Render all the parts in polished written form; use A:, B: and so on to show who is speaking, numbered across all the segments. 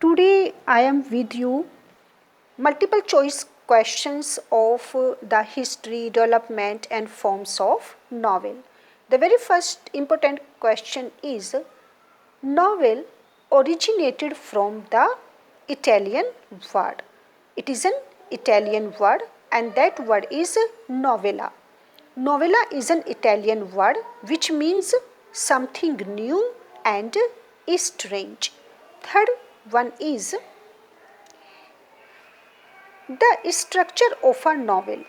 A: Today I am with you multiple choice questions of the history, development and forms of novel. The very first important question is novel originated from the Italian word. It is an Italian word and that word is novella. Novella is an Italian word which means something new and strange. Third one is the structure of a novel.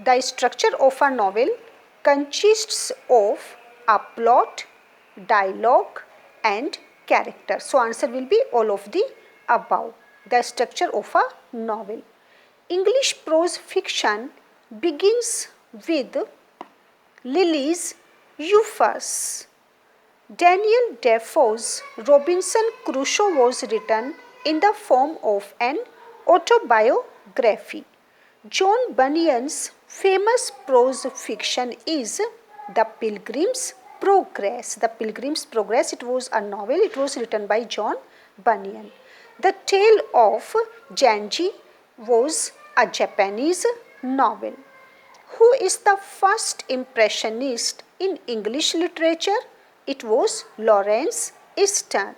A: The structure of a novel consists of a plot, dialogue and character. So answer will be all of the above. The structure of a novel. English prose fiction begins with Lilly's Euphas. Daniel Defoe's Robinson Crusoe was written in the form of an autobiography. John Bunyan's famous prose fiction is The Pilgrim's Progress. The Pilgrim's Progress, it was a novel, it was written by John Bunyan. The Tale of Genji was a Japanese novel. Who is the first impressionist in English literature? It was Lawrence Sterne.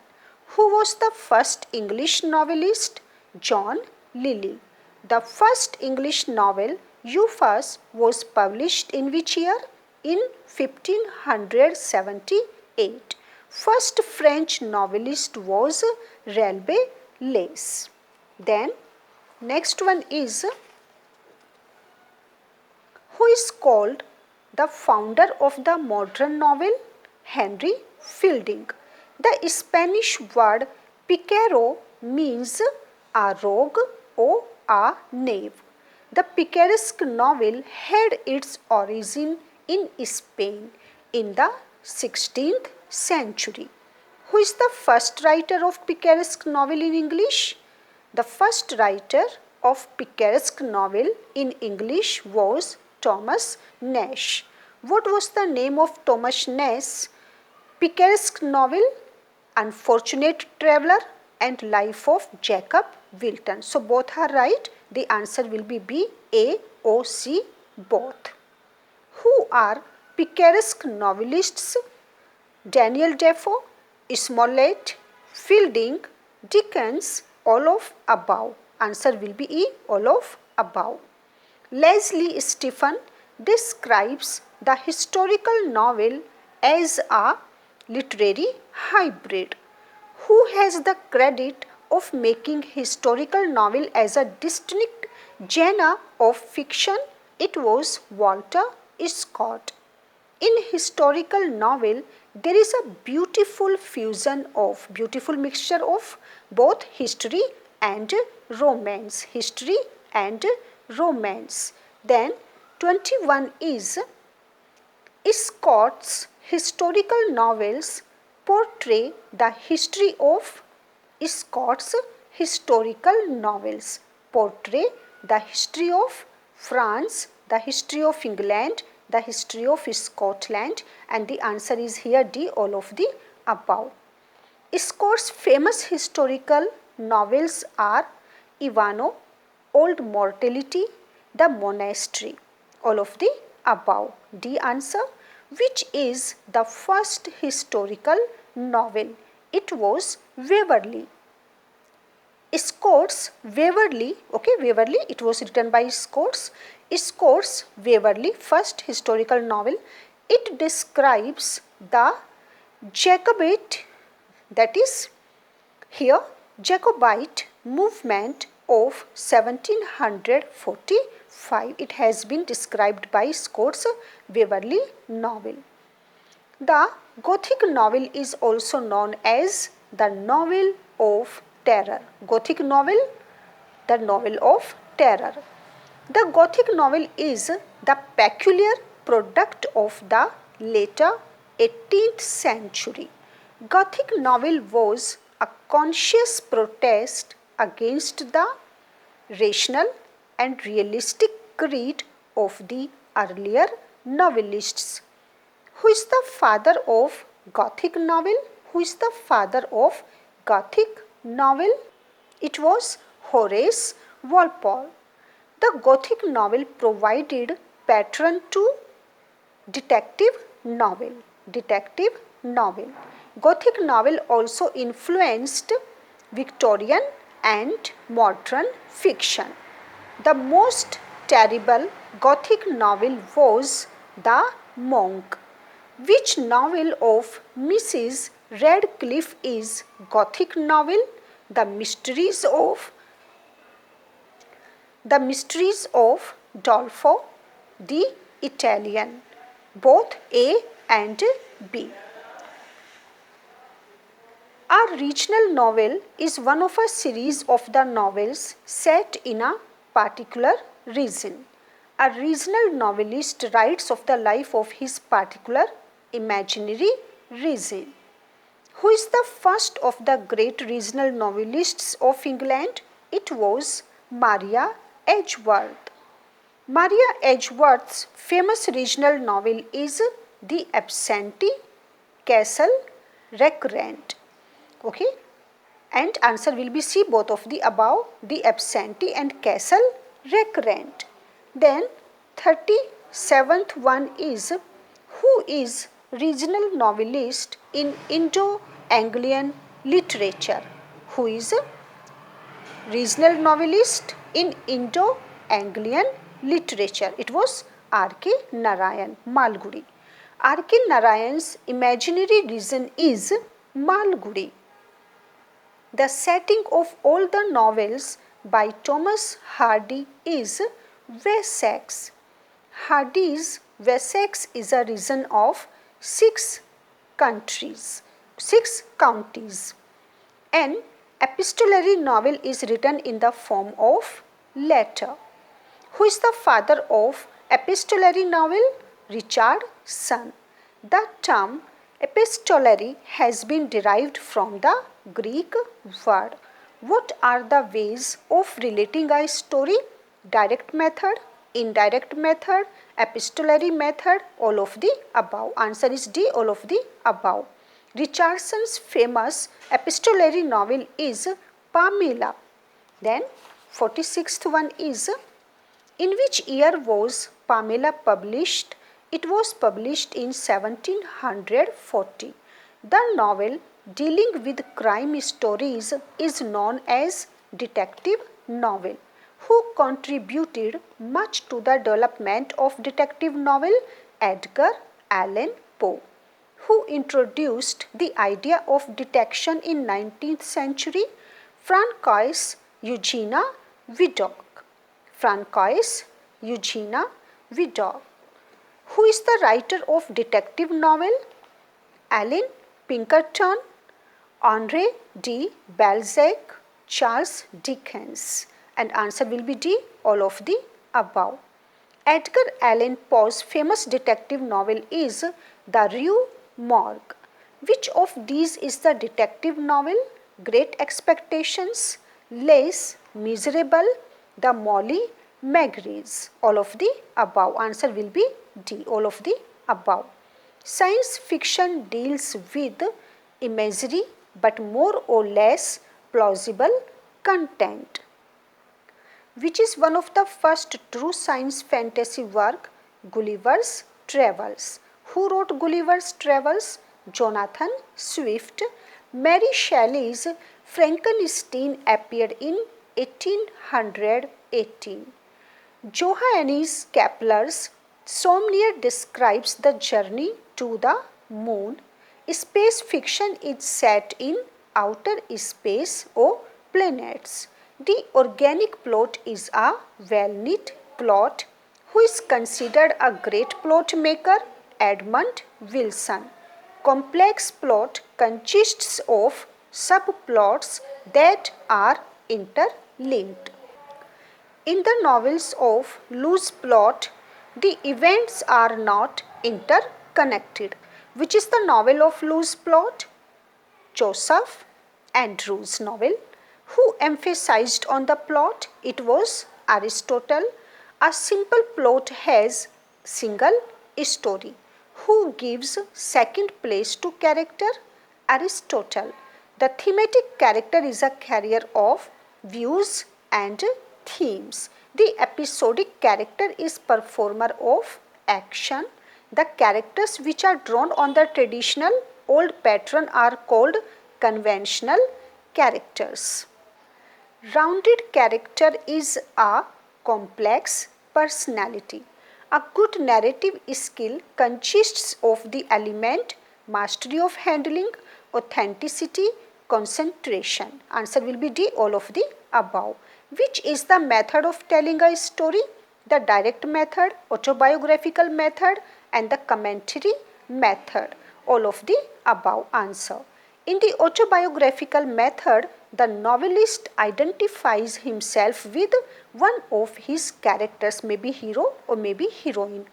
A: Who was the first English novelist? John Lyly. The first English novel, Euphas, was published in which year? In 1578. First French novelist was Rabelais. Then next one is who is called the founder of the modern novel? Henry Fielding. The Spanish word picaro means a rogue or a knave. The picaresque novel had its origin in Spain in the 16th century. Who is the first writer of picaresque novel in English? The first writer of picaresque novel in English was Thomas Nash. What was the name of Thomas Nash picaresque novel? Unfortunate Traveller and Life of Jacob Wilton. So both are right. The answer will be B, A, O, C, both. Who are picaresque novelists? Daniel Defoe, Smollett, Fielding, Dickens, all of above. Answer will be E, all of above. Leslie Stephen describes the historical novel as a literary hybrid. Who has the credit of making historical novel as a distinct genre of fiction? It was Walter Scott. In historical novel, there is a beautiful mixture of both history and romance. History and romance. Then 21 is Scott's historical novels portray the history of Scott's historical novels portray the history of France, the history of England, the history of Scotland, and the answer is here D, all of the above. Scott's famous historical novels are Ivano, Old Mortality, The Monastery, all of the above. D answer. Which is the first historical novel? It was Waverley. Scott's Waverley, Waverley, it was written by Scott's Waverley, first historical novel. It describes the Jacobite, that is here Jacobite movement of 1745. It has been described by Scott's Waverley novel. The Gothic novel is also known as the novel of terror. Gothic novel, the novel of terror. The Gothic novel is the peculiar product of the later 18th century. Gothic novel was a conscious protest against the rational and realistic creed of the earlier novelists. Who is the father of Gothic novel? Who is the father of Gothic novel? It was Horace Walpole. The Gothic novel provided pattern to detective novel. Detective novel. Gothic novel also influenced Victorian and modern fiction. The most terrible Gothic novel was The Monk. Which novel of Mrs. Radcliffe is Gothic novel? The Mysteries of Dolfo the Italian. Both A and B. A regional novel is one of a series of the novels set in a particular region. A regional novelist writes of the life of his particular imaginary region. Who is the first of the great regional novelists of England? It was Maria Edgeworth. Maria Edgeworth's famous regional novel is The Absentee, Castle Recreant. Okay, and answer will be C, both of the above, The Absentee and Castle Recreant. Then 37th one is, who is regional novelist in Indo-Anglian literature? Who is regional novelist in Indo-Anglian literature? It was R.K. Narayan, Malgudi. R.K. Narayan's imaginary region is Malgudi. The setting of all the novels by Thomas Hardy is Wessex. Hardy's Wessex is a region of 6 counties. An epistolary novel is written in the form of letter. Who is the father of epistolary novel? Richardson. The term epistolary has been derived from the Greek word. What are the ways of relating a story? Direct method, indirect method, epistolary method, all of the above. Answer is D, all of the above. Richardson's famous epistolary novel is Pamela. Then 46th one is, in which year was Pamela published? It was published in 1740. The novel dealing with crime stories is known as detective novel. Who contributed much to the development of detective novel? Edgar Allan Poe. Who introduced the idea of detection in 19th century? Francois Eugenia Vidocq. Francois Eugenia Vidocq. Who is the writer of detective novel? Alan Pinkerton, Henri de Balzac, Charles Dickens. And answer will be D, all of the above. Edgar Allan Poe's famous detective novel is The Rue Morgue. Which of these is the detective novel? Great Expectations, Les Miserables, The Molly Maguires. All of the above. Answer will be D, all of the above. Science fiction deals with imagery but more or less plausible content. Which is one of the first true science fantasy work? Gulliver's Travels. Who wrote Gulliver's Travels? Jonathan Swift. Mary Shelley's Frankenstein appeared in 1818. Johannes Kepler's Somnier describes the journey to the moon. Space fiction is set in outer space or planets. The organic plot is a well-knit plot. Who is considered a great plot maker? Edmund Wilson. Complex plot consists of subplots that are interlinked. In the novels of loose plot, the events are not interconnected. Which is the novel of loose plot? Joseph Andrews' novel. Who emphasized on the plot? It was Aristotle. A simple plot has single story. Who gives second place to character? Aristotle. The thematic character is a carrier of views and themes. The episodic character is performer of action. The characters which are drawn on the traditional old pattern are called conventional characters. Rounded character is a complex personality. A good narrative skill consists of the element mastery of handling, authenticity, concentration. Answer will be D, all of the above. Which is the method of telling a story? The direct method, autobiographical method and the commentary method. All of the above answer. In the autobiographical method, the novelist identifies himself with one of his characters, maybe hero or maybe heroine.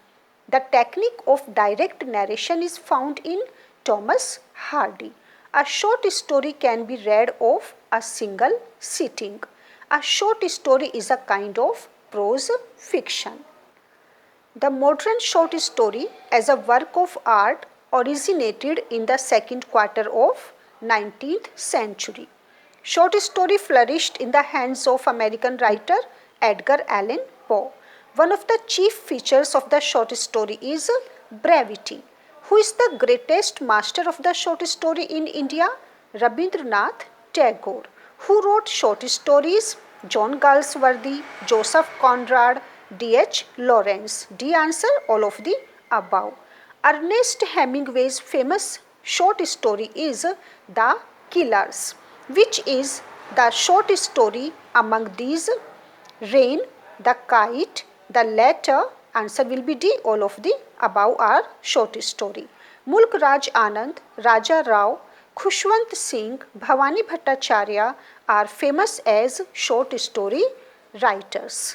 A: The technique of direct narration is found in Thomas Hardy. A short story can be read of a single sitting. A short story is a kind of prose fiction. The modern short story as a work of art originated in the second quarter of 19th century. Short story flourished in the hands of American writer Edgar Allan Poe. One of the chief features of the short story is brevity. Who is the greatest master of the short story in India? Rabindranath Tagore. Who wrote short stories? John Galsworthy, Joseph Conrad, D.H. Lawrence. D answer, all of the above. Ernest Hemingway's famous short story is The Killers. Which is the short story among these? Rain, The Kite, The Letter. Answer will be D. All of the above are short story. Mulk Raj Anand, Raja Rao, Khushwant Singh, Bhavani Bhattacharya are famous as short story writers.